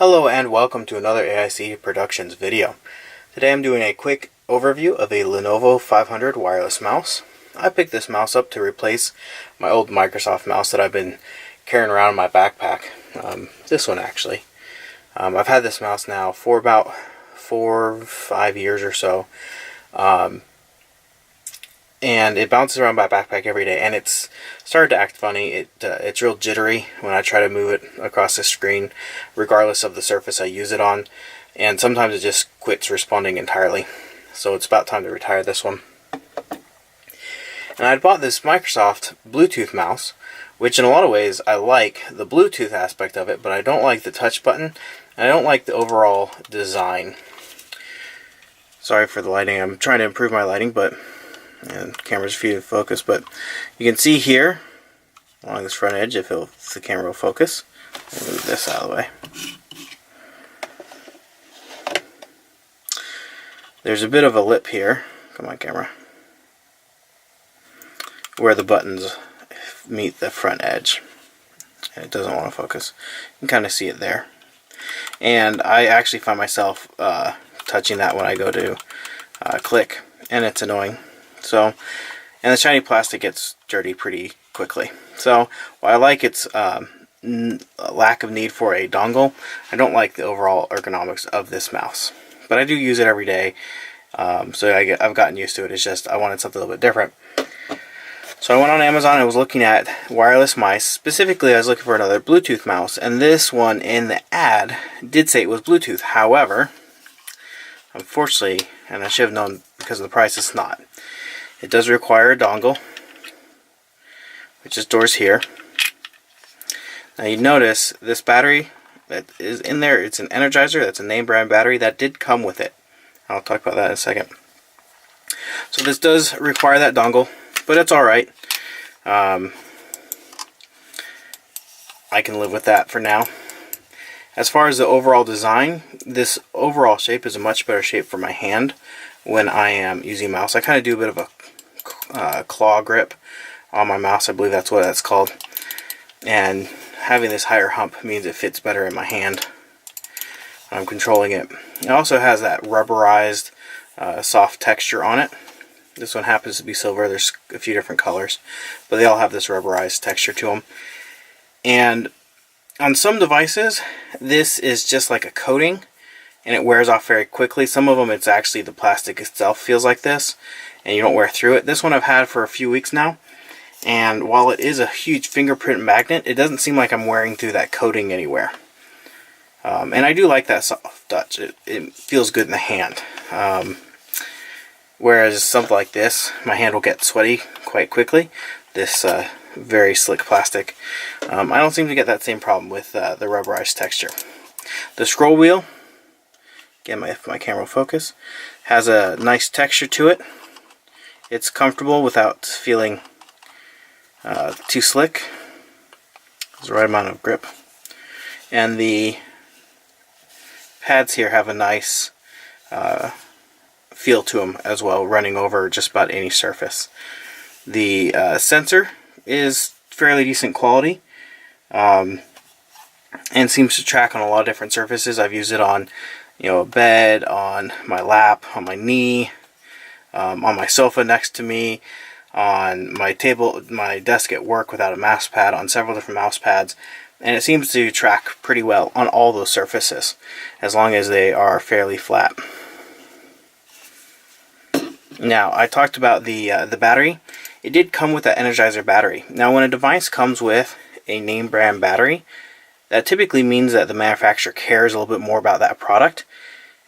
Hello and welcome to another AIC Productions video. Today I'm doing a quick overview of a Lenovo 500 wireless mouse. I picked this mouse up to replace my old Microsoft mouse that I've been carrying around in my backpack. This one actually. I've had this mouse now for about 4 or 5 years or so. And it bounces around my backpack every day, and it's started to act funny. It's real jittery when I try to move it across the screen, regardless of the surface I use it on, and sometimes it just quits responding entirely. So it's about time to retire this one. And I bought this Microsoft Bluetooth mouse, which in a lot of ways I like the Bluetooth aspect of it, but I don't like the touch button, and I don't like the overall design. Sorry for the lighting. I'm trying to improve my lighting, and the camera's few to focus, but you can see here along this front edge, if the camera will focus. I'll move this out of the way. There's a bit of a lip here, come on camera, where the buttons meet the front edge, and it doesn't want to focus. You can kind of see it there, and I actually find myself touching that when I go to click, and it's annoying. So, and the shiny plastic gets dirty pretty quickly. So, while I like its lack of need for a dongle, I don't like the overall ergonomics of this mouse. But I do use it every day, so I've gotten used to it. It's just I wanted something a little bit different. So I went on Amazon and was looking at wireless mice. Specifically, I was looking for another Bluetooth mouse, and this one in the ad did say it was Bluetooth. However, unfortunately, and I should have known because of the price, it's not. It does require a dongle, which is doors here. Now you notice this battery that is in there, it's an Energizer, that's a name brand battery, that did come with it. I'll talk about that in a second. So this does require that dongle, but it's alright. I can live with that for now. As far as the overall design, this overall shape is a much better shape for my hand when I am using a mouse. I kind of do a bit of a claw grip on my mouse, I believe that's what that's called. And having this higher hump means it fits better in my hand when I'm controlling it. It also has that rubberized soft texture on it. This one happens to be silver. There's a few different colors, but they all have this rubberized texture to them. And on some devices, this is just like a coating, and it wears off very quickly. Some of them, it's actually the plastic itself feels like this, and you don't wear through it. This one I've had for a few weeks now, and while it is a huge fingerprint magnet, it doesn't seem like I'm wearing through that coating anywhere. And I do like that soft touch. It feels good in the hand. Whereas something like this, my hand will get sweaty quite quickly. This very slick plastic, I don't seem to get that same problem with the rubberized texture. The scroll wheel, again, if my camera will focus, has a nice texture to it. It's comfortable without feeling too slick. There's the right amount of grip. And the pads here have a nice feel to them as well, running over just about any surface. The sensor is fairly decent quality, and seems to track on a lot of different surfaces. I've used it on, a bed, on my lap, on my knee, on my sofa next to me, on my table, my desk at work without a mouse pad, on several different mouse pads, and it seems to track pretty well on all those surfaces, as long as they are fairly flat. Now, I talked about the battery. It did come with that Energizer battery. Now, when a device comes with a name brand battery, that typically means that the manufacturer cares a little bit more about that product.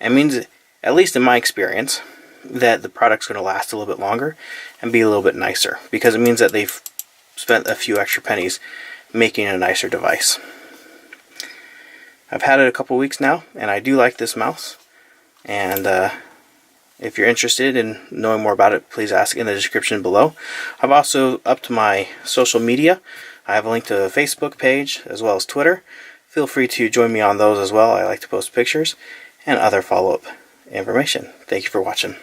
It means, at least in my experience, that the product's going to last a little bit longer and be a little bit nicer, because it means that they've spent a few extra pennies making a nicer device. I've had it a couple weeks now, and I do like this mouse. And if you're interested in knowing more about it, please ask in the description below. I've also upped my social media. I have a link to a Facebook page as well as Twitter. Feel free to join me on those as well. I like to post pictures and other follow-up information. Thank you for watching.